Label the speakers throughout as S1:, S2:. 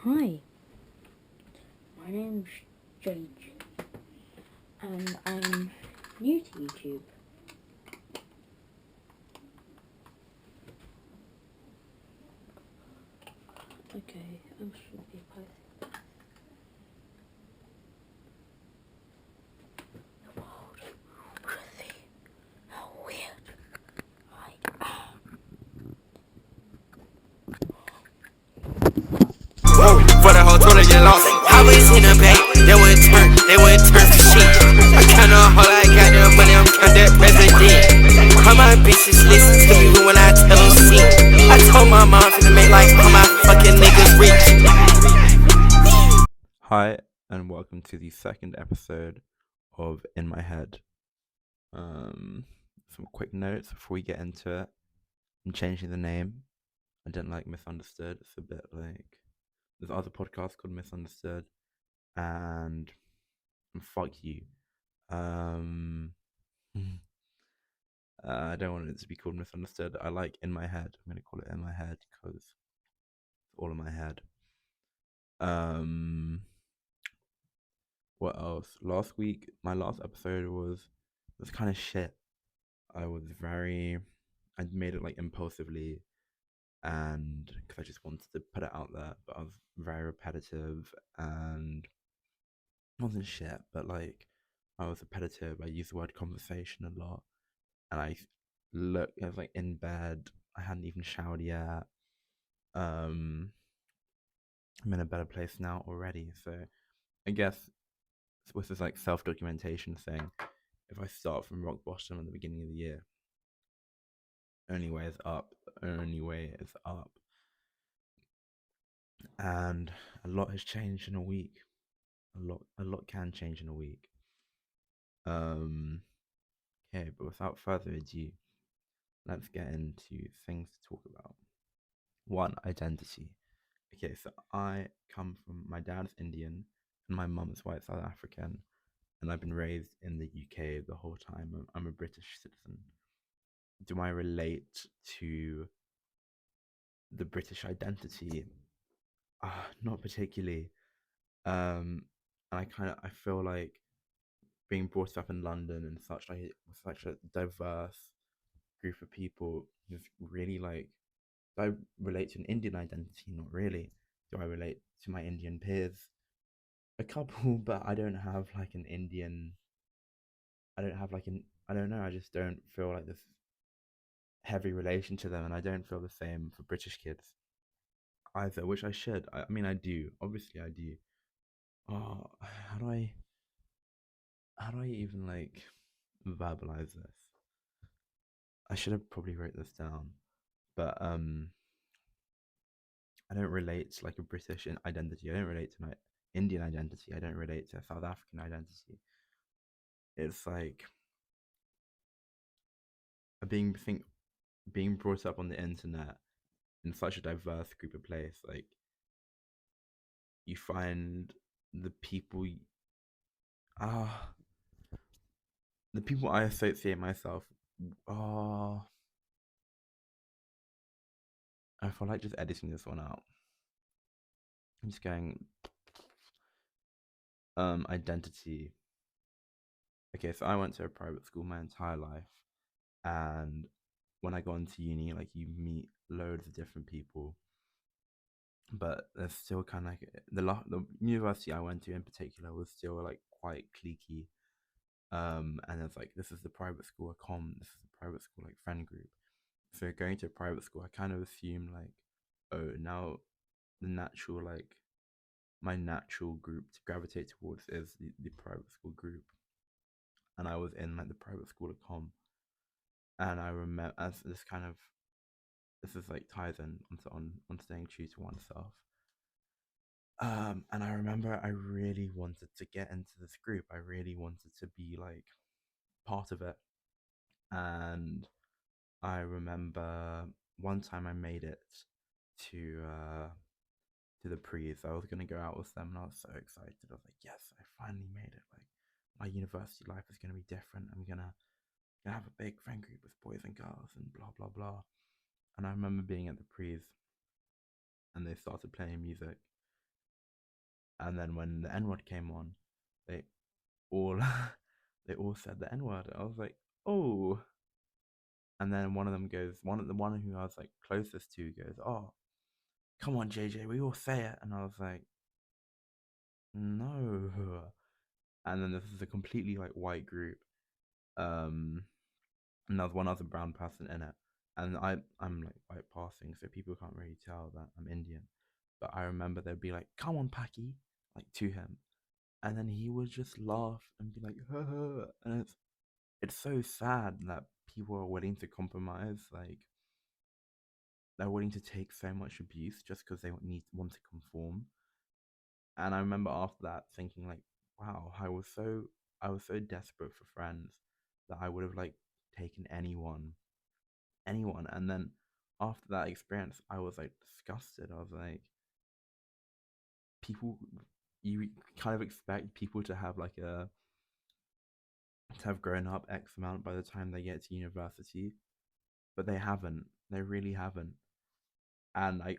S1: Hi, my name's JJ and I'm new to YouTube. Okay, I should be posting the world to see how weird I am.
S2: Whoa, for the whole tour to get lost. I was in the bank, they wouldn't turn for shit. I count on all I got the money, I'm count that president. All my bitches listen to me when I tell them see. I told my mom to make like all my fucking niggas rich.
S3: Hi, and welcome to the second episode of In My Head. Some quick notes before we get into it. I'm changing the name. I didn't like Misunderstood. It's a bit like there's other podcasts called Misunderstood, and fuck you. Um, I don't want it to be called Misunderstood. I like In My Head. I'm gonna call it In My Head because it's all in my head. Um, what else? Last week, my last episode was kind of shit. I made it like impulsively and because I just wanted to put it out there, but I was very repetitive and it wasn't shit, but like I was repetitive. I used the word conversation a lot and I was like in bed. I hadn't even showered yet. Um, I'm in a better place now already. So I guess with this like self documentation thing, if I start from rock bottom at the beginning of the year, only way is up. Only way is up. And a lot has changed in a week. A lot can change in a week. Um, okay, but without further ado, let's get into things to talk about. One, identity. Okay, so I come from my dad's Indian and my mum's white South African, and I've been raised in the UK the whole time. I'm a British citizen. Do I relate to the British identity? Not particularly. Um, and I feel like being brought up in London and such a diverse group of people who've really like do I relate to an Indian identity? Not really. Do I relate to my Indian peers? A couple, but I don't have like an Indian I don't have like an I don't know, I just don't feel like this heavy relation to them and I don't feel the same for British kids either, which I should. I mean I do. Obviously I do. Oh, how do I even like verbalize this? I should have probably wrote this down, but I don't relate to like a British identity. I don't relate to my Indian identity. I don't relate to a South African identity. It's like being brought up on the internet in such a diverse group of place. Like you find the people ah the people I associate myself. Oh, I feel like just editing this one out. I'm just going identity. Okay, so I went to a private school my entire life, and when I got into uni, like you meet loads of different people, but there's still kind of like the university I went to in particular was still like quite cliquey. And it's like this is the private school I com, this is the private school like friend group. So going to a private school, I kind of assume like, oh, now the natural like my natural group to gravitate towards is the private school group, and I was in like the private school at com, and I remember as this is like ties in on staying true to oneself. And I remember I really wanted to get into this group. I really wanted to be like part of it. And I remember one time I made it to uh to the pre's. I was gonna go out with them and I was so excited. I was like, yes, I finally made it. Like my university life is gonna be different. Gonna have a big friend group with boys and girls and blah blah blah. And I remember being at the pre's and they started playing music And then when the N word came on, they all they all said the N word. I was like, oh. And then one of them goes, the one who I was like closest to goes, oh, come on, JJ, we all say it. And I was like, no. And then this is a completely like white group. And there's one other brown person in it. And I'm like white passing, so people can't really tell that I'm Indian. But I remember they'd be like, come on, Paki, like to him. And then he would just laugh and be like, ha. And it's so sad that people are willing to compromise, like they're willing to take so much abuse just because they want to conform. And I remember after that thinking like, wow, I was so desperate for friends that I would have like taken anyone. And then after that experience, I was like disgusted. I was like, people, you kind of expect people to have like to have grown up X amount by the time they get to university, but they haven't. They really haven't. And like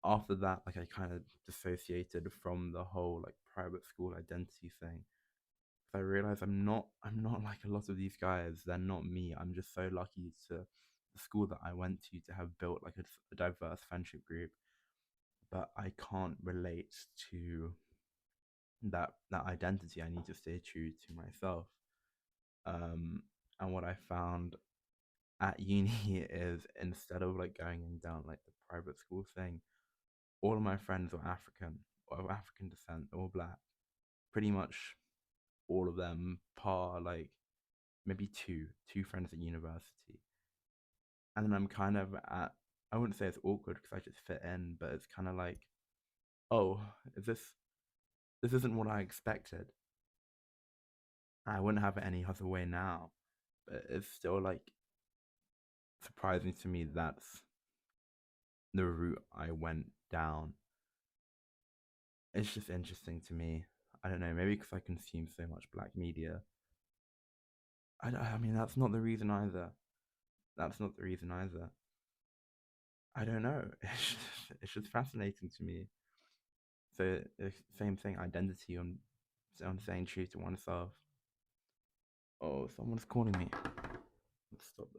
S3: after that, like I kind of dissociated from the whole like private school identity thing. I realized I'm not like a lot of these guys. They're not me. I'm just so lucky to the school that I went to have built like a diverse friendship group, but I can't relate to that identity. I need to stay true to myself. Um, and what I found at uni is instead of like going in down like the private school thing, all of my friends were African or of African descent, all black. Pretty much all of them, par like maybe two friends at university. And then I'm kind of at, I wouldn't say it's awkward because I just fit in, but it's kind of like, oh, is this isn't what I expected. I wouldn't have it any other way now, but it's still like surprising to me that's the route I went down. It's just interesting to me. I don't know, maybe because I consume so much black media. I mean, that's not the reason either. That's not the reason either. I don't know. It's just fascinating to me. So the same thing, identity on staying true to oneself. Oh, someone's calling me. Let's stop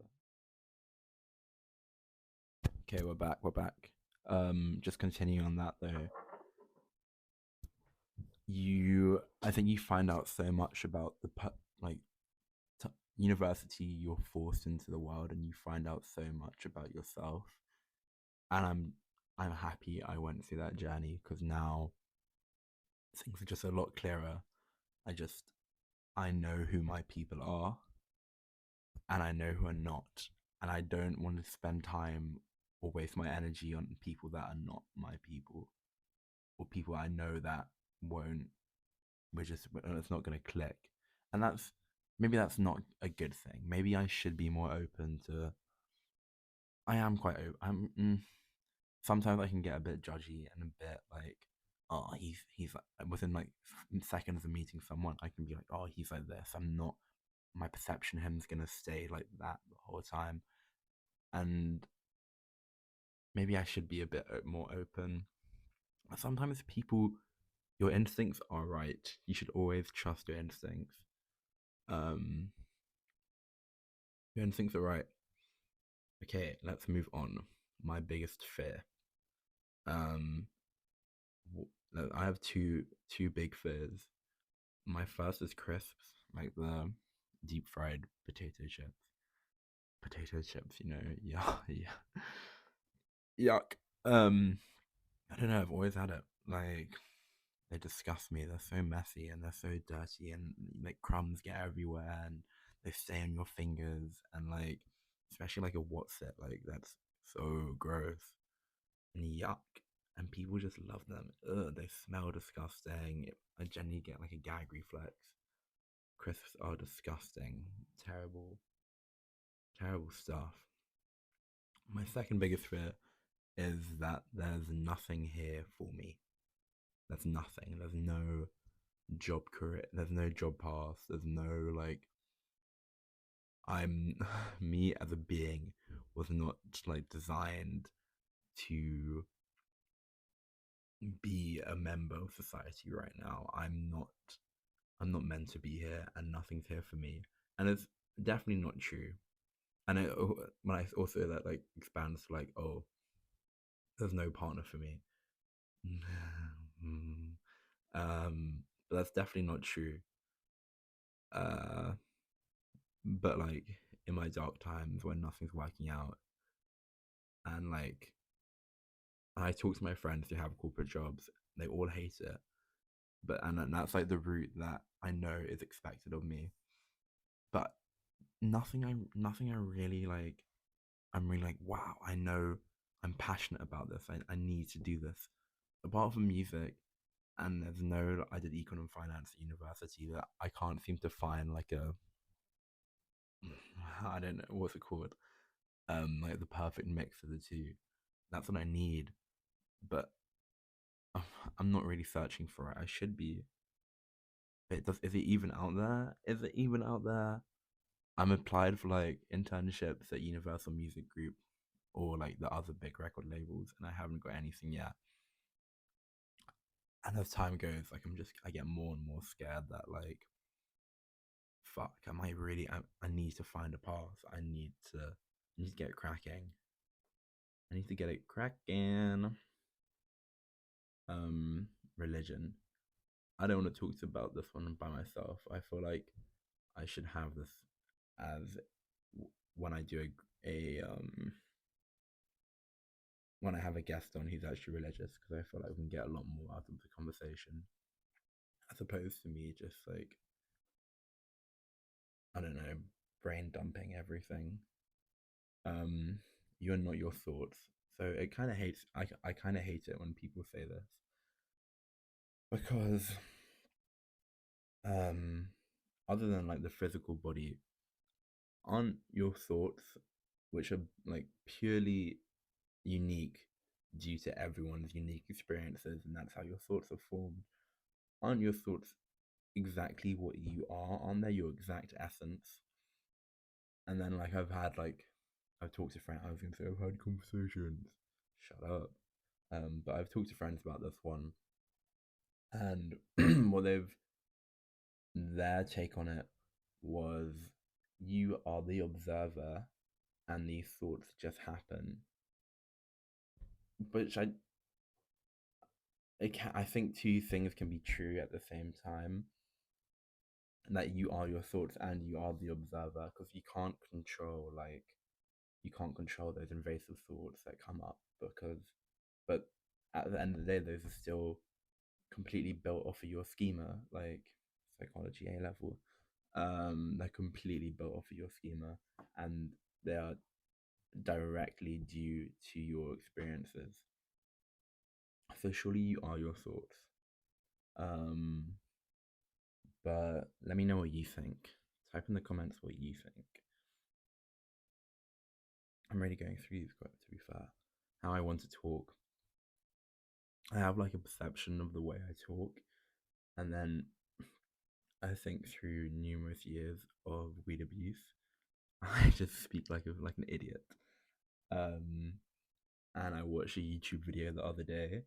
S3: that. Okay, we're back. We're back. Just continuing on that though. I think you find out so much about like university. You're forced into the world, and you find out so much about yourself. And I'm happy I went through that journey because now things are just a lot clearer. I know who my people are and I know who are not. And I don't want to spend time or waste my energy on people that are not my people or people I know that won't, it's not going to click. And maybe that's not a good thing. Maybe I should be more open to, I am quite open. Sometimes I can get a bit judgy and a bit like, oh, he's like, within like seconds of meeting someone, I can be like, oh, he's like this. I'm not. My perception of him's gonna stay like that the whole time, and maybe I should be a bit more open. Sometimes your instincts are right. You should always trust your instincts. Um, your instincts are right. Okay, let's move on. My biggest fear. Um, I have two big fears. My first is crisps, like the deep fried potato chips. Potato chips, yeah, yeah, yuck. I don't know. I've always had it. Like they disgust me. They're so messy and they're so dirty, and like crumbs get everywhere, and they stay on your fingers, and like especially like a what's it like that's so gross and yuck. And people just love them. Ugh, they smell disgusting. I generally get like a gag reflex. Crisps are disgusting. Terrible, terrible stuff. My second biggest fear is that there's nothing here for me. There's nothing. There's no job career. There's no job path. There's no like. I'm me as a being was not like designed to be a member of society right now. I'm not meant to be here, and nothing's here for me. And it's definitely not true. And when I also that like expands to like, oh, there's no partner for me. But that's definitely not true. Uh, but like in my dark times when nothing's working out, and like I talk to my friends who have corporate jobs, they all hate it. And that's like the route that I know is expected of me. But nothing I really like. I'm really like, wow, I know I'm passionate about this. I need to do this. Apart from music, and there's no, I did econ and finance at university that I can't seem to find like a, I don't know, what's it called? Like the perfect mix of the two. That's what I need. But I'm not really searching for it. I should be. Is it even out there? Is it even out there? I'm applied for like internships at Universal Music Group or like the other big record labels, and I haven't got anything yet. And as time goes, like I get more and more scared that like, fuck, am I really? I need to find a path. I need to get cracking. I need to get it cracking. Religion. I don't want to talk about this one by myself. I feel like I should have this as when I do when I have a guest on who's actually religious, because I feel like we can get a lot more out of the conversation as opposed to me just like, I don't know, brain dumping everything. Um, you're not your thoughts. So it kind of hates. I kind of hate it when people say this because um, other than like the physical body, aren't your thoughts, which are like purely unique due to everyone's unique experiences, and that's how your thoughts are formed. Aren't your thoughts exactly what you are? Aren't they your exact essence? And then like I've talked to friends. I was gonna say I've had conversations. Shut up. But I've talked to friends about this one, and what their take on it was, you are the observer, and these thoughts just happen. Which I think two things can be true at the same time. That you are your thoughts and you are the observer, because you can't control those invasive thoughts that come up, but at the end of the day, those are still completely built off of your schema, like psychology A level. They're completely built off of your schema, and they are directly due to your experiences. So surely you are your thoughts. Um, but let me know what you think. Type in the comments what you think. I'm really going through these quite, to be fair. How I want to talk. I have like a perception of the way I talk, and then I think through numerous years of weed abuse, I just speak like an idiot. Um, and I watched a YouTube video the other day,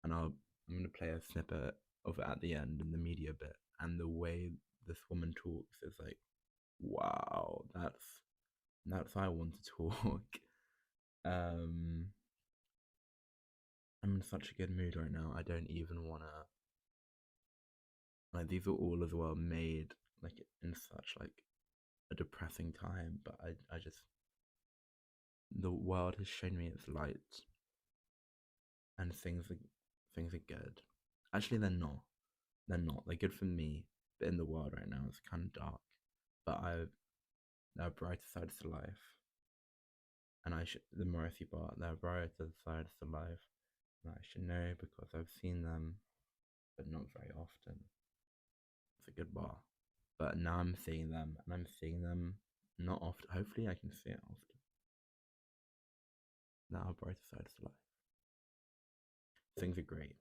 S3: and I'm gonna play a snippet of it at the end in the media bit, and the way this woman talks is like, wow, that's how I want to talk. um, I'm in such a good mood right now. I don't even wanna, like, these are all as well made like in such like a depressing time, but I just, the world has shown me its light, and things are good. Actually, they're not. They're not. They're good for me, but in the world right now, it's kind of dark. But there are brighter sides to life, and I should. The more I see there are brighter sides to life, and I should know because I've seen them, but not very often. It's a good bar. But now I'm seeing them, and I'm seeing them not often. Hopefully, I can see it often. There are brighter sides to life. Things are great.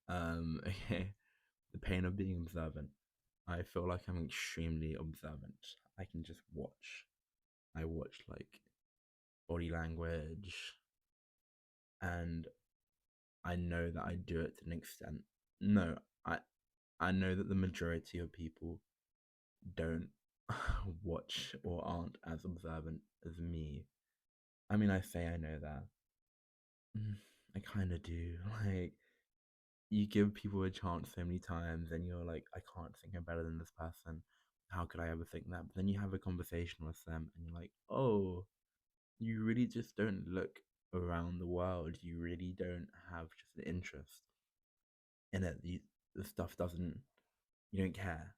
S3: Okay. The pain of being observant. I feel like I'm extremely observant. I can just watch. I watch like body language, and I know that I do it to an extent. No, I know that the majority of people don't watch or aren't as observant as me. I mean, I say I know that. I kind of do. Like, you give people a chance so many times, and you're like, I can't think I'm better than this person. How could I ever think that? But then you have a conversation with them, and you're like, oh, you really just don't look around the world. You really don't have just an interest in it. The stuff doesn't, you don't care.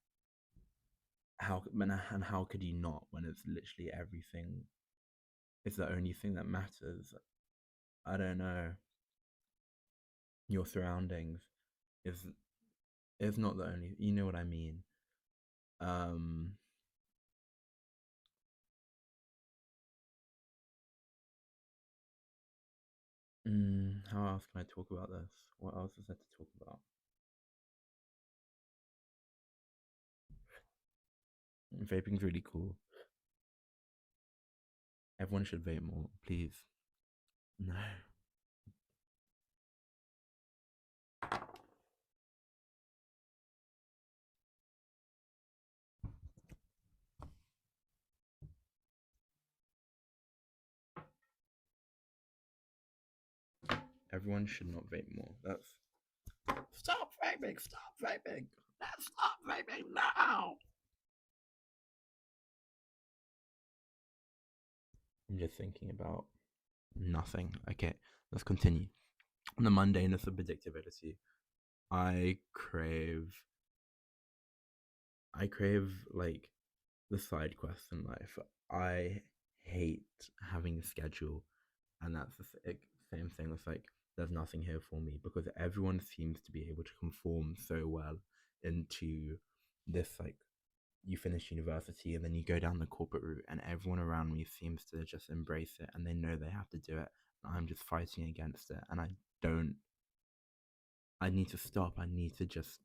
S3: And how could you not when it's literally everything is the only thing that matters? I don't know. Your surroundings is not the only. You know what I mean? Um. How else can I talk about this? What else is there to talk about? Vaping's really cool. Everyone should vape more, please. No. Everyone should not vape more. That's stop vaping. Stop vaping. Let's stop vaping now. I'm just thinking about nothing. Okay, let's continue. The mundaneness of predictability. I crave like the side quests in life. I hate having a schedule, and that's the same thing with like there's nothing here for me because everyone seems to be able to conform so well into this like you finish university and then you go down the corporate route and everyone around me seems to just embrace it and they know they have to do it and I'm just fighting against it and I need to stop. I need to just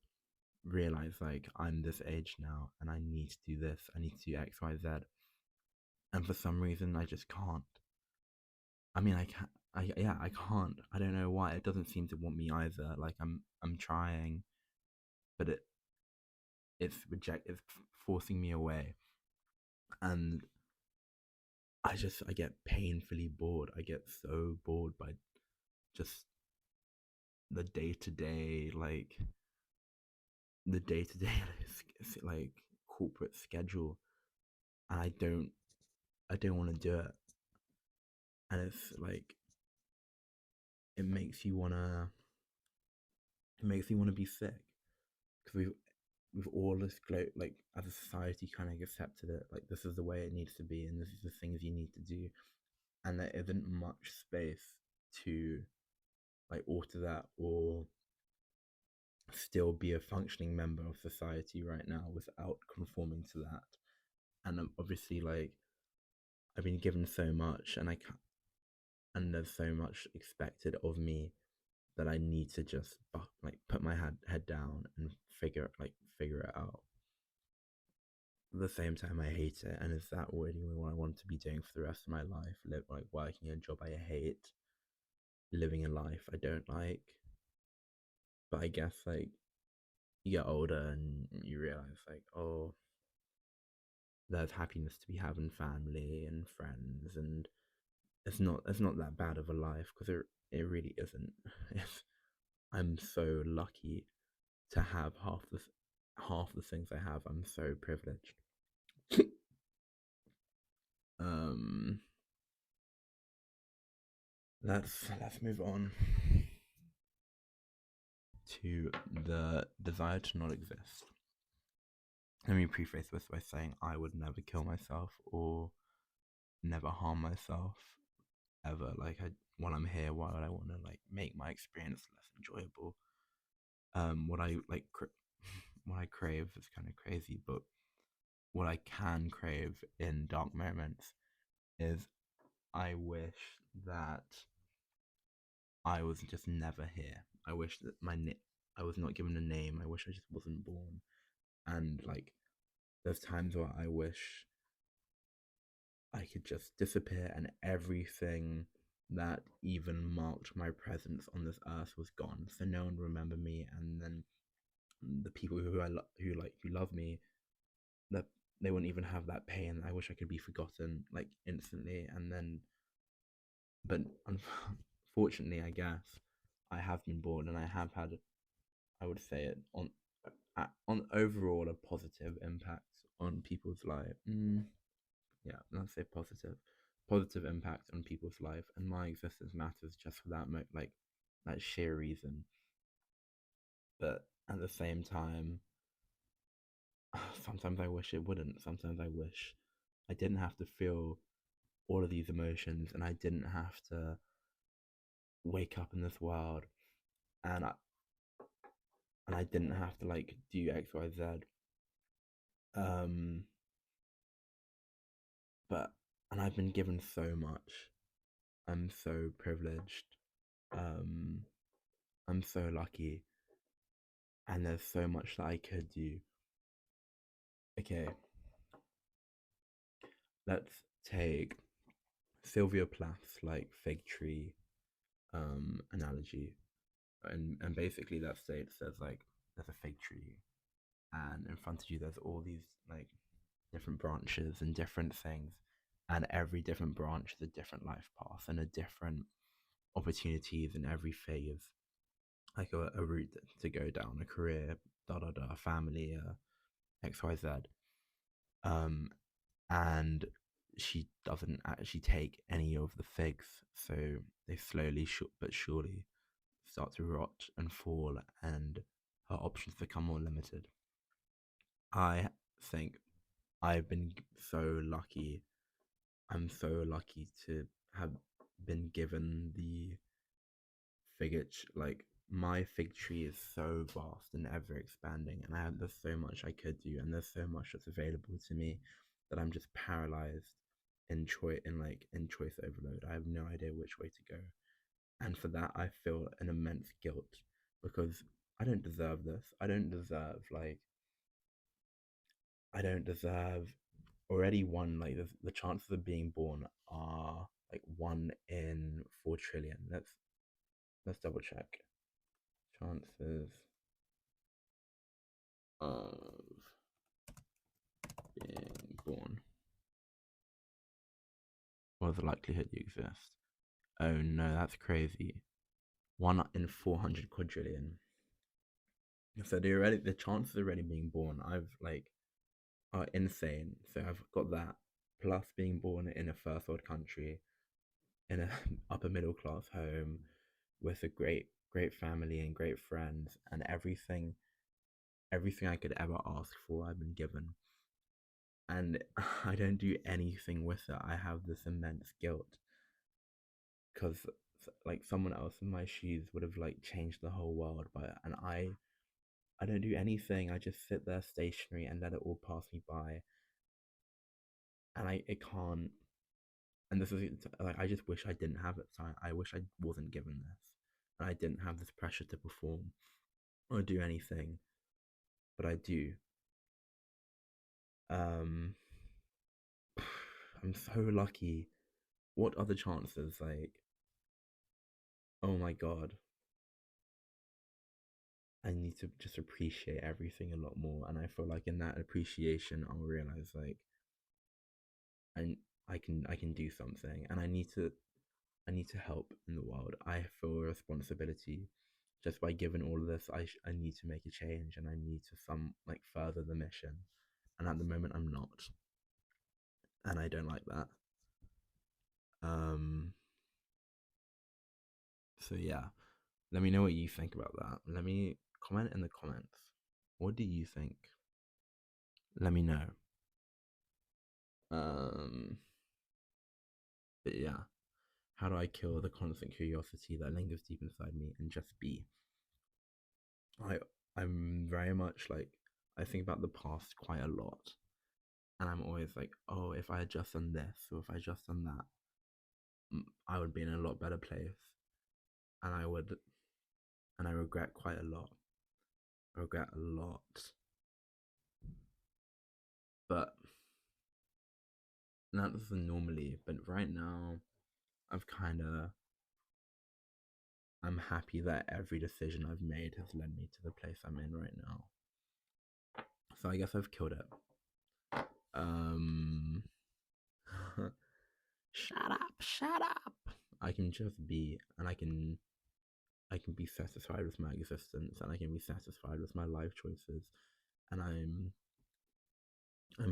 S3: realize like I'm this age now and I need to do this. I need to do XYZ. And for some reason I just can't. I mean I can't I can't. I don't know why. It doesn't seem to want me either. Like I'm trying, but it's forcing me away. And I get painfully bored. I get so bored by just the day to day the day to day like corporate schedule and I don't want to do it and it's like it makes you want to be sick because we've all this like as a society kind of accepted it like this is the way it needs to be and this is the things you need to do and there isn't much space to like alter that or still be a functioning member of society right now without conforming to that and obviously like I've been given so much and I can't and there's so much expected of me that I need to just like put my head down and figure it out. At the same time, I hate it, and is that really what I want to be doing for the rest of my life? Live like working a job I hate, living a life I don't like. But I guess like you get older and you realize like oh, there's happiness to be had in family and friends, and it's not that bad of a life because it really isn't. I'm so lucky to have half the things I have. I'm so privileged. um, let's move on to the desire to not exist. Let me preface this by saying I would never kill myself or never harm myself ever. Like while I'm here, why would I want to like make my experience less enjoyable? What I like, what I crave is kind of crazy, but what I can crave in dark moments is I wish that I was just never here. I wish that I was not given a name. I wish I just wasn't born. And like, there's times where I wish I could just disappear and everything that even marked my presence on this earth was gone. So no one remember me, and then the people who love me, that they wouldn't even have that pain. I wish I could be forgotten like instantly, and then, but unfortunately, I guess I have been born, and I have had, I would say it on overall a positive impact on people's life. Yeah, let's say positive impact on people's life, and my existence matters just for that like that sheer reason. But at the same time, sometimes I wish it wouldn't. Sometimes I wish I didn't have to feel all of these emotions, and I didn't have to wake up in this world, and I didn't have to like do X, Y, Z. Um, but and I've been given so much. I'm so privileged. Um, I'm so lucky, and there's so much that I could do. Okay, let's take Sylvia Plath's like fig tree analogy, and basically it says like there's a fig tree, and in front of you there's all these like different branches and different things, and every different branch is a different life path and a different opportunities in every phase, like a route to go down, a career, da da da, family, XYZ. Um, and she doesn't actually take any of the figs, so they slowly but surely start to rot and fall, and her options become more limited. I think I've been so lucky. I'm so lucky to have been given the like my fig tree is so vast and ever expanding, and there's so much I could do, and there's so much that's available to me that I'm just paralyzed in choice overload. I have no idea which way to go, and for that I feel an immense guilt because I don't deserve this. I don't deserve already one, like the chances of being born are like 1 in 4 trillion. Let's double check. Chances of being born. What the likelihood you exist? Oh no, that's crazy. 1 in 400 quadrillion. So the chances of already being born, I've like are insane. So I've got that plus being born in a first world country in a upper middle class home with a great family and great friends, and everything I could ever ask for I've been given, and I don't do anything with it. I have this immense guilt because like someone else in my shoes would have like changed the whole world, but and I don't do anything. I just sit there stationary and let it all pass me by, and it can't. And this is like I just wish I didn't have it. So I wish I wasn't given this, and I didn't have this pressure to perform or do anything, but I do. Um, I'm so lucky. What are the chances? Like, oh my god, I need to just appreciate everything a lot more. And I feel like in that appreciation, I'll realize like I I can do something, and I need to help in the world. I feel a responsibility. Just by giving all of this, I need to make a change, and I need to like further the mission. And at the moment, I'm not, and I don't like that. Um. So yeah, let me know what you think about that. Let me comment in the comments. What do you think? Let me know. Um. But yeah, how do I kill the constant curiosity that lingers deep inside me and just be? I I'm very much like I think about the past quite a lot, and I'm always like, oh, if I had just done this or if I had just done that, I would be in a lot better place, and I regret quite a lot. I regret a lot, but that doesn't normally. But right now, I've kind of I'm happy that every decision I've made has led me to the place I'm in right now. So I guess I've killed it. Um, shut up. I can just be, and I can be satisfied with my existence, and I can be satisfied with my life choices, and I'm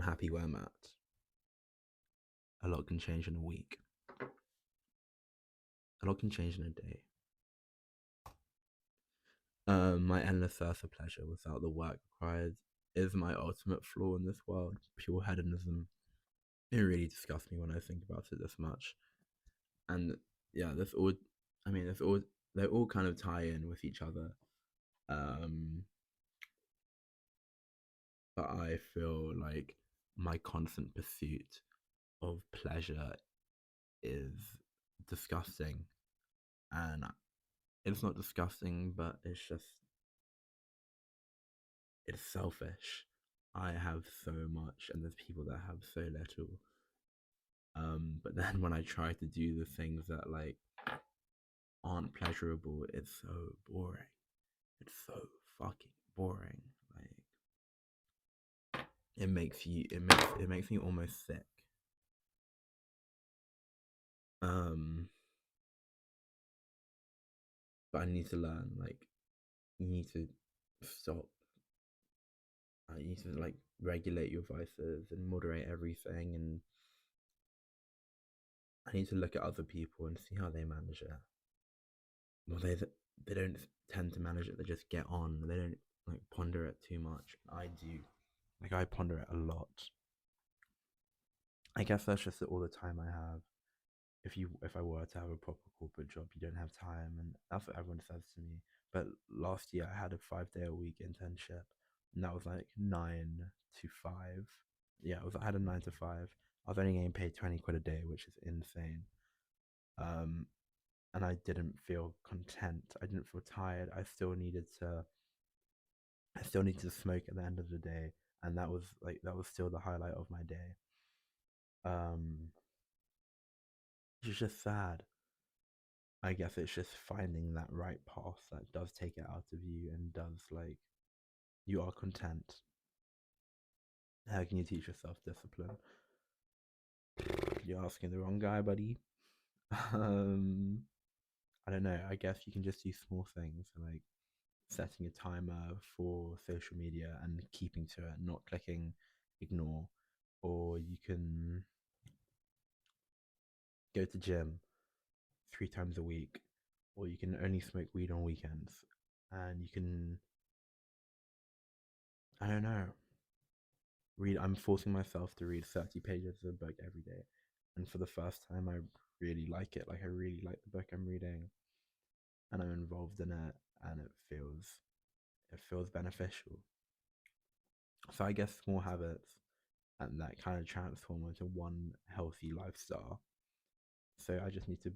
S3: happy where I'm at. A lot can change in a week. A lot can change in a day. My endless thirst for pleasure without the work required is my ultimate flaw in this world. Pure hedonism. It really disgusts me when I think about it this much. And yeah, this all. I mean, it's all. They all kind of tie in with each other. Um, but I feel like my constant pursuit of pleasure is disgusting, and it's not disgusting, but it's selfish. I have so much, and there's people that have so little. But then when I try to do the things that like aren't pleasurable, it's so boring. It's so fucking boring. Like it makes me almost sick. Um, but I need to learn. Like you need to stop. You need to like regulate your vices and moderate everything, and I need to look at other people and see how they manage it. Well, they don't tend to manage it. They just get on. They don't like ponder it too much. I do. Like I ponder it a lot. I guess that's just all the time I have. If I were to have a proper corporate job, you don't have time, and that's what everyone says to me. But last year I had a 5 day a week internship, and that was like 9 to 5. Yeah, I had a 9 to 5. I was only getting paid 20 quid a day, which is insane. Um, and I didn't feel content. I didn't feel tired. I still needed to smoke at the end of the day, and that was still the highlight of my day. Um, it's just sad. I guess it's just finding that right path that does take it out of you and does like you are content. How can you teach yourself discipline? You're asking the wrong guy, buddy. Um, I don't know. I guess you can just do small things like setting a timer for social media and keeping to it, not clicking ignore. Or you can go to gym 3 times a week, or you can only smoke weed on weekends. And you can, I don't know, read. I'm forcing myself to read 30 pages of a book every day. And for the first time, I really like it. Like, I really like the book I'm reading, and I'm involved in it, and it feels beneficial. So I guess small habits and that kind of transform into one healthy lifestyle. So I just need to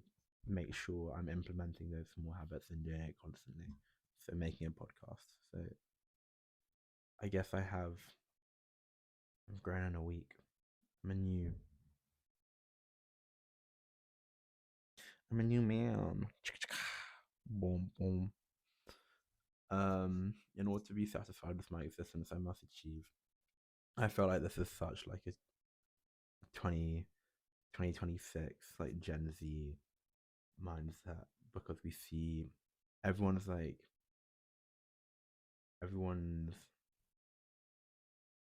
S3: make sure I'm implementing those small habits and doing it constantly. So making a podcast. So I guess I've grown in a week. I'm a new I'm a new man. Boom boom. In order to be satisfied with my existence, I must achieve. I feel like this is such like a 2026 like Gen Z mindset, because we see everyone's like everyone's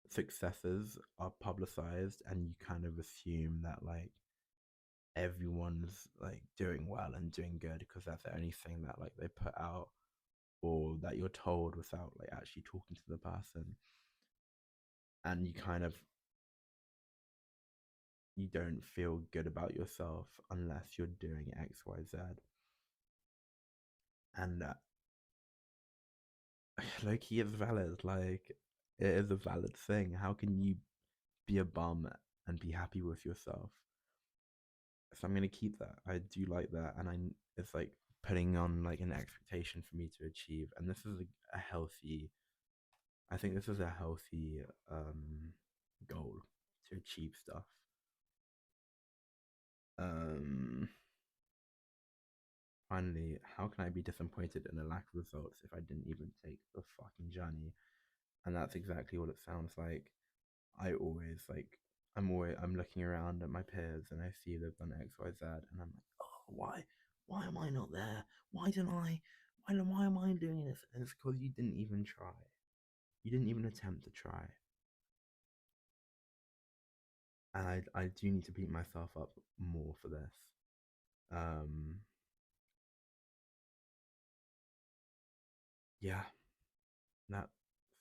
S3: successes are publicized, and you kind of assume that like everyone's like doing well and doing good because that's the only thing that like they put out, or that you're told without like actually talking to the person. And you don't feel good about yourself unless you're doing XYZ. And low key is valid. Like, it is a valid thing. How can you be a bum and be happy with yourself? So I'm gonna keep that. I do like that, and it's like putting on like an expectation for me to achieve. And this is a healthy. I think this is a healthy goal to achieve stuff. Um, finally, how can I be disappointed in a lack of results if I didn't even take the fucking journey? And that's exactly what it sounds like. I always like I'm looking around at my peers and I see they've done X, Y, Z, and I'm like, oh, why am I not there? Why am I doing this? And it's because you didn't even try. You didn't even attempt to try. And I do need to beat myself up more for this. Um, yeah, that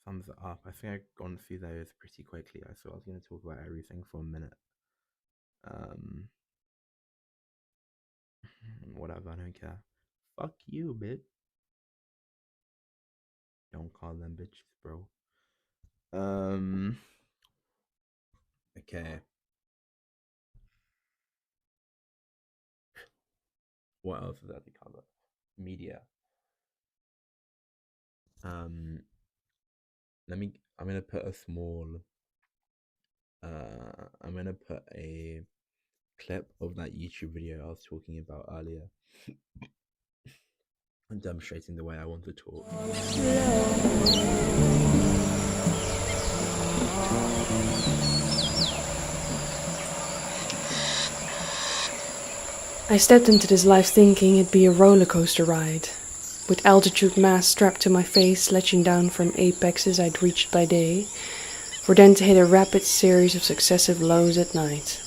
S3: sums it up. I think I've gone through those pretty quickly. I thought I was going to talk about everything for a minute. Um, whatever, I don't care. Fuck you, bitch. Don't call them bitches, bro. Um, okay. What else is there to cover? Media. Um, I'm gonna put a small. I'm gonna put a clip of that YouTube video I was talking about earlier, and demonstrating the way I want to talk.
S4: I stepped into this life thinking it'd be a roller coaster ride, with altitude mask strapped to my face, sledging down from apexes I'd reached by day, for then to hit a rapid series of successive lows at night.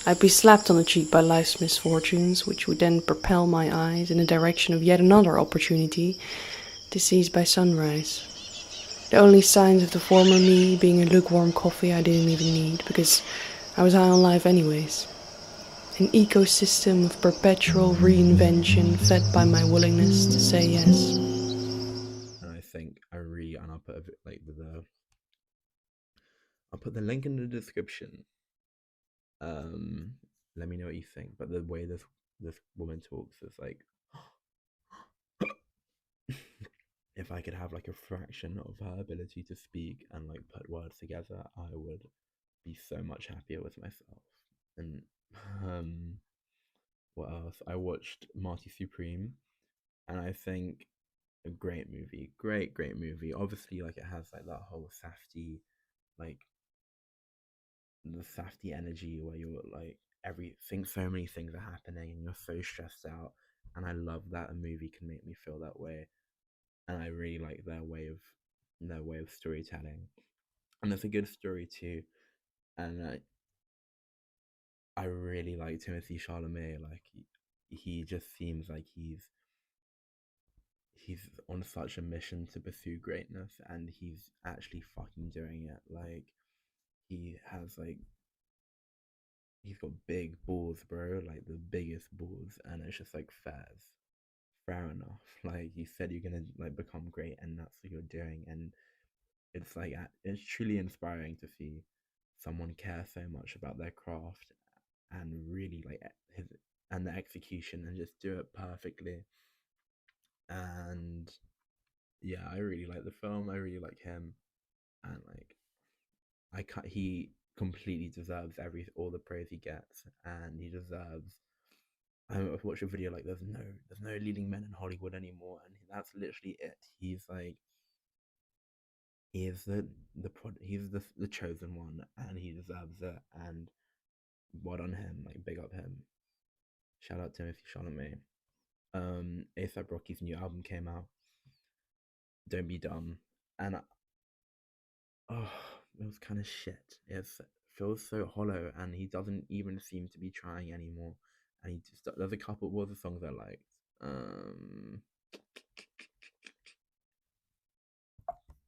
S4: I'd be slapped on the cheek by life's misfortunes, which would then propel my eyes in the direction of yet another opportunity to seize by sunrise. The only signs of the former me being a lukewarm coffee I didn't even need, because I was high on life anyways. An ecosystem of perpetual reinvention fed by my willingness to say yes.
S3: And I think and I'll put I'll put the link in the description. Let me know what you think. But the way this woman talks is like, if I could have like a fraction of her ability to speak and like put words together, I would be so much happier with myself. And um, what else? I watched Marty Supreme, and I think a great movie, great movie. Obviously, like it has like that whole safety, like the safety energy where you're like everything, so many things are happening, and you're so stressed out. And I love that a movie can make me feel that way, and I really like their way of storytelling, and it's a good story too. And I really like Timothy Chalamet. Like he just seems like he's on such a mission to pursue greatness, and he's actually fucking doing it. Like he has like he's got big balls, bro, like the biggest balls, and it's just like fair enough. Like you said, you're gonna like become great, and that's what you're doing, and it's like it's truly inspiring to see someone care so much about their craft and really like his and the execution and just do it perfectly. And yeah, I really like the film. I really like him, and like I can't. He completely deserves all the praise he gets, and he deserves. I've watched a video like there's no leading men in Hollywood anymore, and that's literally it. He's like he is he's the chosen one, and he deserves it. And what on him, like big up him. Shout out Timothy Chalamet. ASAP Rocky's new album came out. Don't Be Dumb, and oh, it was kind of shit. It feels so hollow, and he doesn't even seem to be trying anymore. And he just there's a couple. What were the songs I liked?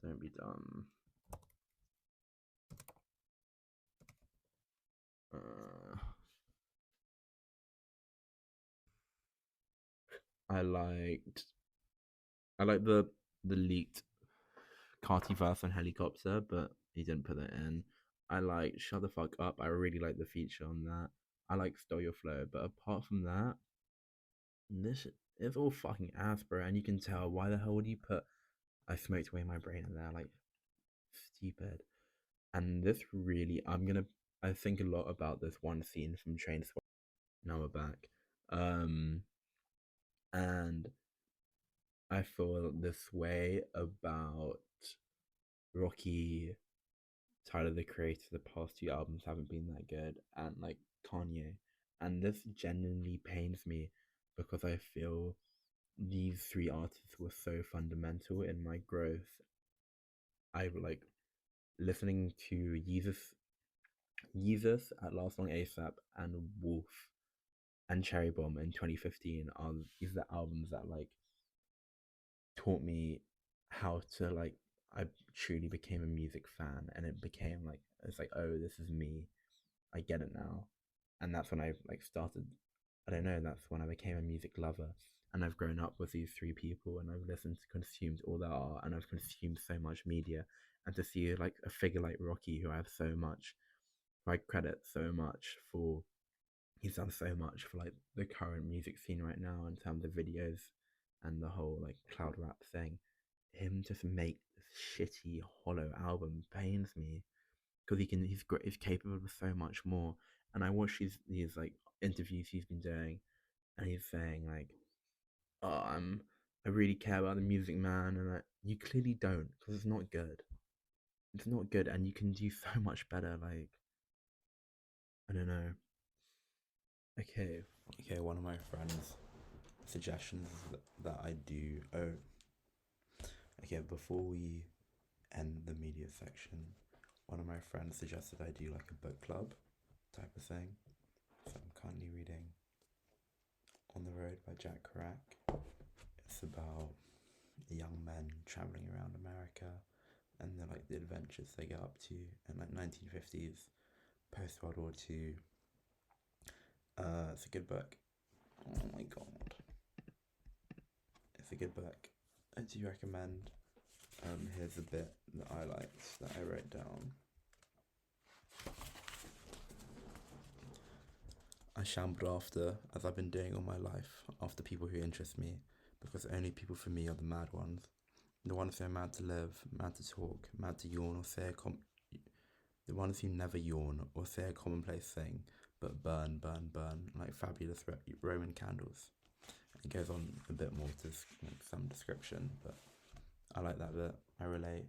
S3: Don't Be Dumb. Uh, I liked the leaked Carti verse on Helicopter, but he didn't put it in. I like Shut the Fuck Up. I really like the feature on that. I like Stole Your Flow, but apart from that, this is all fucking ass, bro. And you can tell why the hell would you put I smoked away my brain in there, like stupid. And this really, I think a lot about this one scene from Train Spotting. Now we're back. Um, And I feel this way about Rocky, Tyler the Creator. The past two albums haven't been that good, and like Kanye. And this genuinely pains me because I feel these three artists were so fundamental in my growth. I like listening to Yeezus at Last Long ASAP and Wolf and Cherry Bomb in 2015 are these are the albums that like taught me how to like I truly became a music fan, and it became like it's like, oh, this is me, I get it now. And that's when I like started, I don't know, that's when I became a music lover. And I've grown up with these three people, and I've listened to, consumed all their art, and I've consumed so much media. And to see like a figure like Rocky, who I have so much, who I credit so much for, he's done so much for like the current music scene right now in terms of videos and the whole like cloud rap thing. Him just make this shitty hollow album pains me because he's great, he's capable of so much more. And I watch these like interviews he's been doing, and he's saying like, oh, I really care about the music, man. And you clearly don't, because it's not good. It's not good, and you can do so much better. Like, I don't know. Okay, one of my friends' suggestions that I do. Oh, okay, before we end the media section, one of my friends suggested I do like a book club type of thing. So I'm currently reading On the Road by Jack Kerouac. It's about young men traveling around America and the adventures they get up to in like 1950s, post World War II. It's a good book. Oh my god, it's a good book. I do recommend. Here's a bit that I liked that I wrote down. I shambled after, as I've been doing all my life, after people who interest me, because only people for me are the mad ones. The ones who are mad to live, mad to talk, mad to yawn or say the ones who never yawn or say a commonplace thing, but burn, burn, burn, like fabulous Roman candles. It goes on a bit more to some description, but I like that bit. I relate.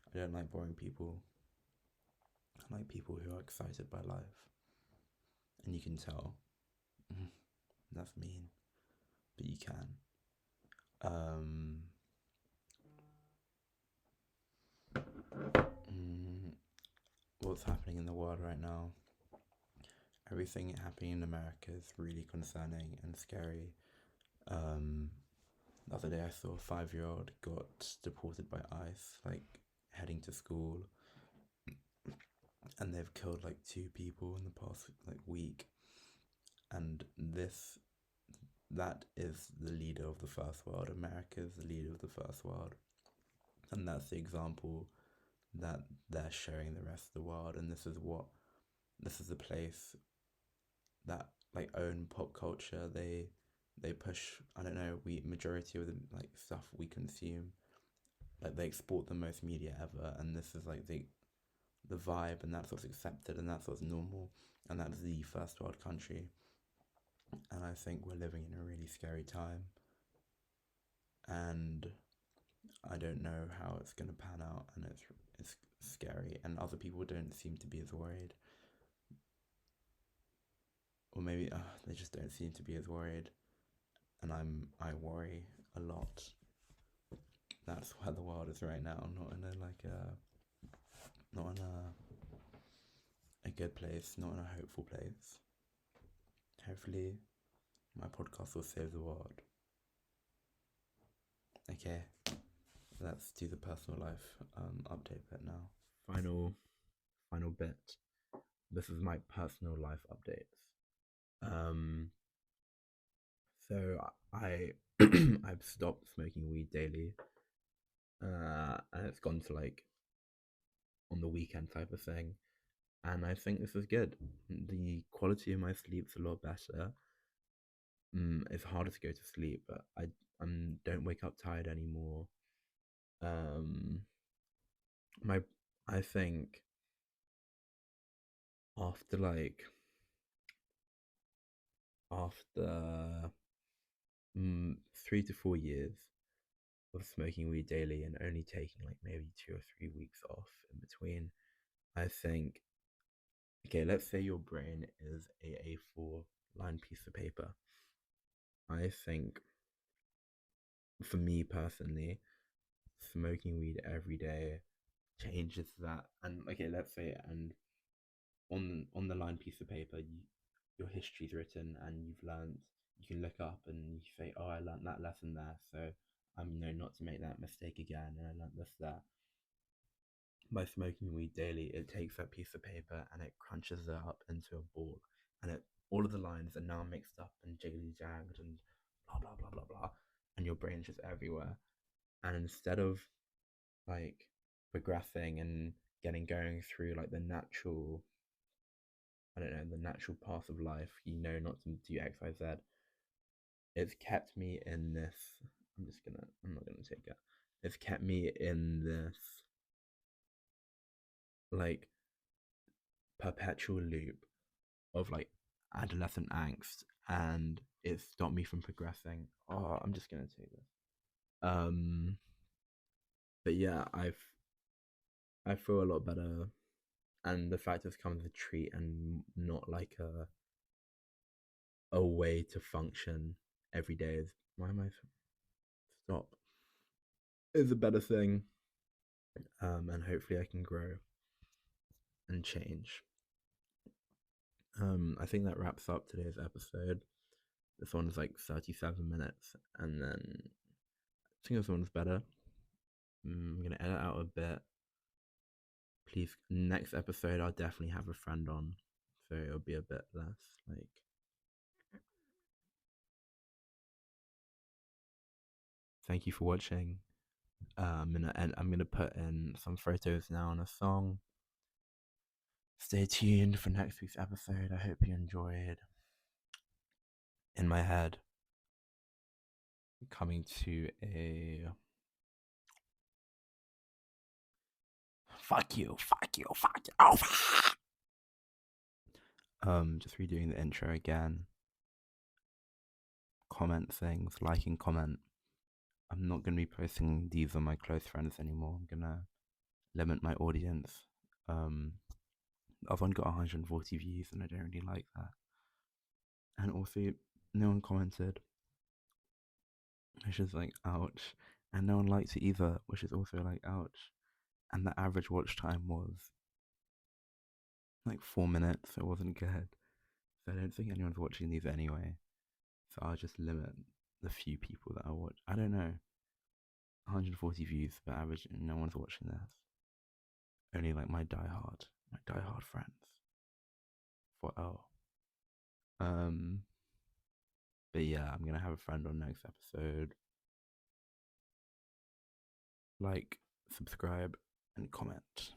S3: I don't like boring people. I like people who are excited by life. And you can tell. That's mean. But you can. What's happening in the world right now? Everything happening in America is really concerning and scary. The other day I saw a 5-year-old got deported by ICE, like heading to school, and they've killed like 2 people in the past like week. And that is the leader of the first world. America is the leader of the first world, and that's the example that they're showing the rest of the world. And this is the place that like own pop culture. They push, I don't know, majority of the like stuff we consume, like they export the most media ever, and this is like the vibe, and that's what's accepted, and that's what's normal, and that's the first world country. And I think we're living in a really scary time, and I don't know how it's going to pan out, and it's scary, and other people don't seem to be as worried, or maybe they just don't seem to be as worried, and I worry a lot. That's where the world is right now, not in a good place, not in a hopeful place. Hopefully my podcast will save the world. Okay, let's do the personal life update bit now. Final bit. This is my personal life updates. So I I've stopped smoking weed daily, and it's gone to like on the weekend type of thing, and I think this is good. The quality of my sleep's a lot better. It's harder to go to sleep, but I don't wake up tired anymore. My I think after like after 3 to 4 years of smoking weed daily and only taking like maybe 2 or 3 weeks off in between, I think, okay, let's say your brain is a A4 line piece of paper. I think for me personally, smoking weed every day changes that. And okay, let's say, and on the line piece of paper, your history's written, and you've learned. You can look up and you say, "Oh, I learned that lesson there, so I'm not to make that mistake again." And I learned this there. By smoking weed daily, it takes that piece of paper and it crunches it up into a ball, and all of the lines are now mixed up and jiggly jagged and blah blah blah blah blah, and your brain's just everywhere. And instead of like progressing and getting going through like the natural, I don't know, the natural path of life, not to do X, Y, Z. It's kept me in this. I'm not gonna take it. It's kept me in this like perpetual loop of like adolescent angst, and it stopped me from progressing. Oh, I'm just gonna take this. But yeah, I feel a lot better, and the fact it's come as a treat and not like a way to function every day is why am I stop is a better thing. And hopefully I can grow and change. I think that wraps up today's episode. This one is like 37 minutes, and then I think this one's better. I'm gonna edit out a bit. Please, next episode I'll definitely have a friend on, so it'll be a bit less like. Thank you for watching. And I'm gonna put in some photos now and a song. Stay tuned for next week's episode. I hope you enjoyed. In my head, coming to a fuck you. Just redoing the intro again. Comment things, like and comment. I'm not gonna be posting these on my close friends anymore. I'm gonna limit my audience. I've only got 140 views, and I don't really like that. And also, no one commented, which is like ouch. And no one liked it either, which is also like ouch. And the average watch time was like 4 minutes, so it wasn't good. So I don't think anyone's watching these anyway. So I'll just limit the few people that I watch. I don't know. 140 views, but average, no one's watching this. Only like my diehard friends. But yeah, I'm gonna have a friend on next episode. Like, subscribe, and comment.